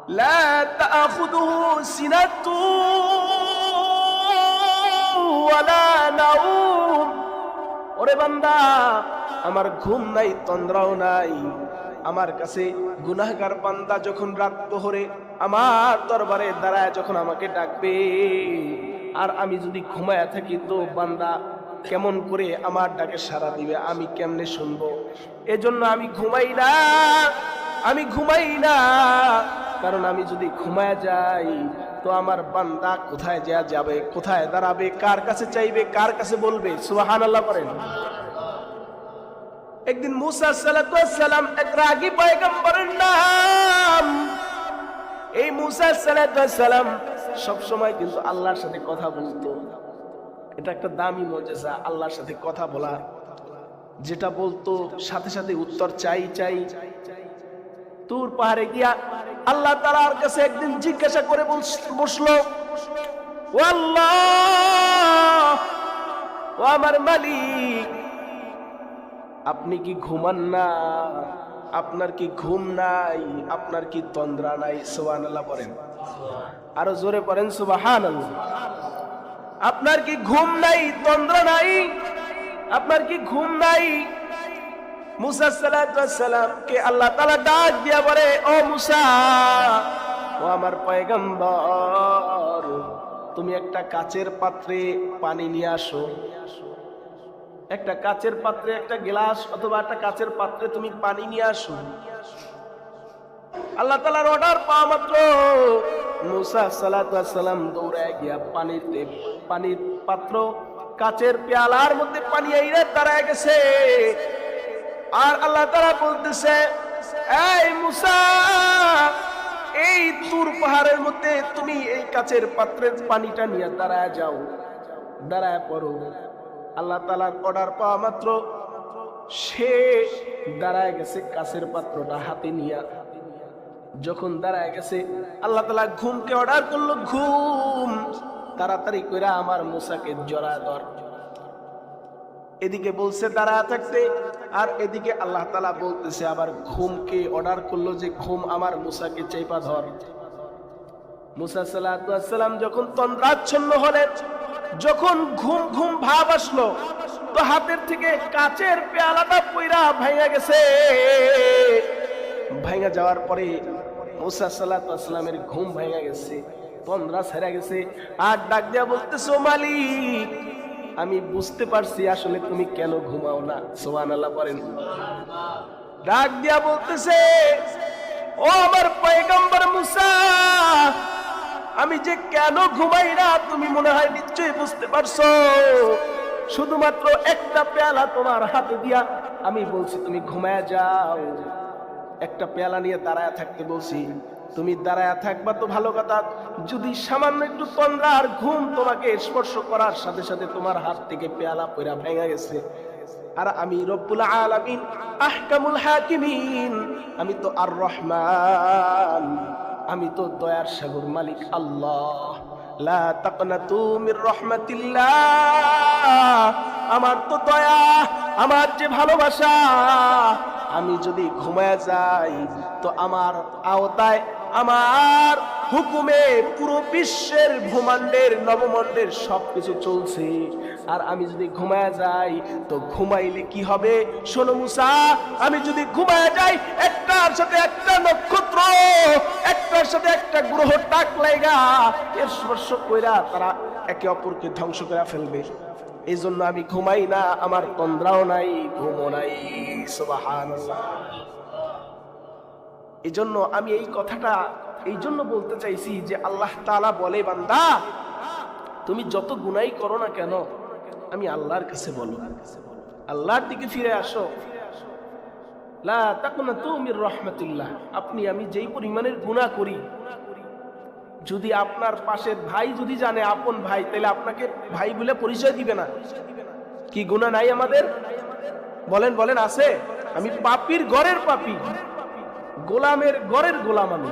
লা তাখুযুহু সিনাতু ওয়ালা নাউম। ওরে বান্দা, আমার ঘুম নাই, তন্দ্রাও নাই। আমার কাছে গুনাহগার বান্দা যখন রাত প্রহরে আমার দরবারে দাঁড়ায় যখন আমাকে ডাকবে, আর আমি যদি ঘুমায়া থাকি, তো বান্দা কেমন করে আমার ডাকে সাড়া দিবে, আমি কেমনে শুনবো? এজন্য আমি ঘুমাই না, আমি ঘুমাই না। কারণ আমি যদি ঘুমায় যাই, তো আমার বান্দা কোথায় যাবে, কোথায় দাঁড়াবে, কার কাছে চাইবে, কার কাছে বলবে? সুবহানাল্লাহ করেন। একদিন মুসা সালাতু সালাম, এক রাগী পয়গম্বরের নাম। এই মুসা সালাতু সালাম সব সময় কিন্তু আল্লাহর সাথে কথা বলতো। এটা একটা দামি মুজিজা, আল্লাহর সাথে কথা বলা। যেটা বলতো সাথে সাথে উত্তর চাই চাই। তুর পাহাড়ে গিয়া আল্লাহ তাআলার কাছে একদিন জিজ্ঞাসা করে বসলো, ও আল্লাহ, ও আমার মালিক, আপনি কি ঘুমান না? আপনার কি ঘুম নাই? আপনার কি তন্দ্রা নাই? সুবহানাল্লাহ বলেন, আরো জোরে পড়েন সুবহানাল্লাহ। আপনার কি ঘুম নাই, তন্দ্রা নাই? আপনার কি ঘুম নাই? মুসা সালাতু সালাম কে আল্লাহ তাআলা ডাক দিয়া বলে, ও মুসা, ও আমার পয়গম্বর, তুমি একটা কাচের পাত্রে পানি নিয়ে আসো। একটা কাচের পাত্রে, একটা গ্লাস অথবা একটা কাচের পাত্রে তুমি পানি নিয়ে আসো। আল্লাহ তাআলার অর্ডার পাওয়া মাত্র মুসা সালাতু সালাম দৌড়ায় গিয়া পানির পাত্র, কাচের পেয়ালার মধ্যে পানি আইরে দাঁড়ায় গেছে। আর আল্লাহ তাআলা বলতেছে, এই মুসা, এই তুর পাহাড়ের মধ্যে তুমি এই কাচের পাত্রের পানিটা নিয়ে দাঁড়ায় যাও, দাঁড়ায় পড়ো। আল্লাহ তাআলার অর্ডার পাওয়া মাত্র সে দাঁড়ায় গেছে কাচের পাত্রটা হাতে নিয়ে। যখন দাঁড়ায় গেছে, আল্লাহ তাআলা ঘুমকে অর্ডার করলো, ঘুম তাড়াতাড়ি কইরা আমার মুসাকে জড়া ধর। এদিকে বলছে দাঁড়ায় থাকতে, আর এদিকে আল্লাহ তাআলা বলতেছে আবার ঘুমকে অর্ডার করলো যে ঘুম আমার মুসাকে চেপা ধর। মুসা সালাতু সালাম যখন তন্দ্রাচ্ছন্ন হলেন, যখন ঘুম ঘুম ভাব আসলো, তো হাতের থেকে কাচের পেয়ালাটা পইরা ভাঙা গেছে। ভাঙা যাওয়ার পরে মুসা সালাতু সালামের ঘুম ভাঙা গেছে, তন্দ্রা ছেড়ে গেছে। আর ডাক দিয়া বলতেছে, ও মালিক, আমি বুঝতে পারছি আসলে তুমি কেন ঘুমাও না। সুবহানাল্লাহ বলেন। ডাক দিয়া বলতেছে, ও আমার পয়গম্বর মুসা, আমি যে কেন ঘুমাই না তুমি মনে হয় নিশ্চয়ই বুঝতে পারছো। শুধুমাত্র একটা পেয়ালা তোমার হাতে দিয়া আমি বলছি তুমি ঘুমায় যাও। একটা পেয়ালা নিয়ে দাঁড়ায় থাকতে বলছি, তুমি দাঁড়ায় থাকবা তো ভালো কথা, যদি সামান্য একটু তন্দ্রা আর ঘুম তোমাকে স্পর্শ করার সাথে সাথে তোমার হাত থেকে পেয়ালা পয়রা ভেঙে গেছে। আর আমি রব্বুল আলামিন, আহকামুল হাকিমিন, আমি তো আর রহমান, আমি তো দয়ার সাগর মালিক আল্লাহ। লা তাকনাতু মির রাহমাতিল্লাহ, আমার তো দয়া, আমার যে ভালোবাসা, আমি যদি ঘুমায় যাই তো আমার আওতায়, আমার হুকুমে পুরো বিশ্বের ব্রহ্মাণ্ডের নবমণ্ডলের সবকিছু চলছে। আর আমি যদি ঘুমায় যাই তো ঘুমাইলে কি হবে? শোনো মুসা, আমি যদি ঘুমায় যাই, একটার সাথে একটা নক্ষত্র, একটার সাথে একটা গ্রহ টাক লাগা এর স্পর্শ কইরা তারা একে অপরকে ধ্বংস করে ফেলবে। এই জন্য আমি ঘুমাই না, আমার তন্দ্রাও নাই, ঘুমও নাই। সুবহানাল্লাহ। এই জন্য আমি এই কথাটা এই জন্য বলতে চাইছি যে আল্লাহ তাআলা বলে, বান্দা তুমি যত গুনাই করো না কেন, আমি আল্লাহর কাছে বলো, আল্লাহর দিকে ফিরে আসো। লা তাকনাতু মির রাহমাতিল্লাহ। আপনি আমি যেই পরিমাণের গুনাহ করি, যদি আপনার পাশের ভাই যদি জানে, আপন ভাই, তাহলে আপনাকে ভাই বলে পরিচয় দিবে না। কি গুনাহ নাই আমাদের? বলেন বলেন, আছে? আমি পাপীর ঘরের পাপী, গোলামের ঘরের গোলাম আমি।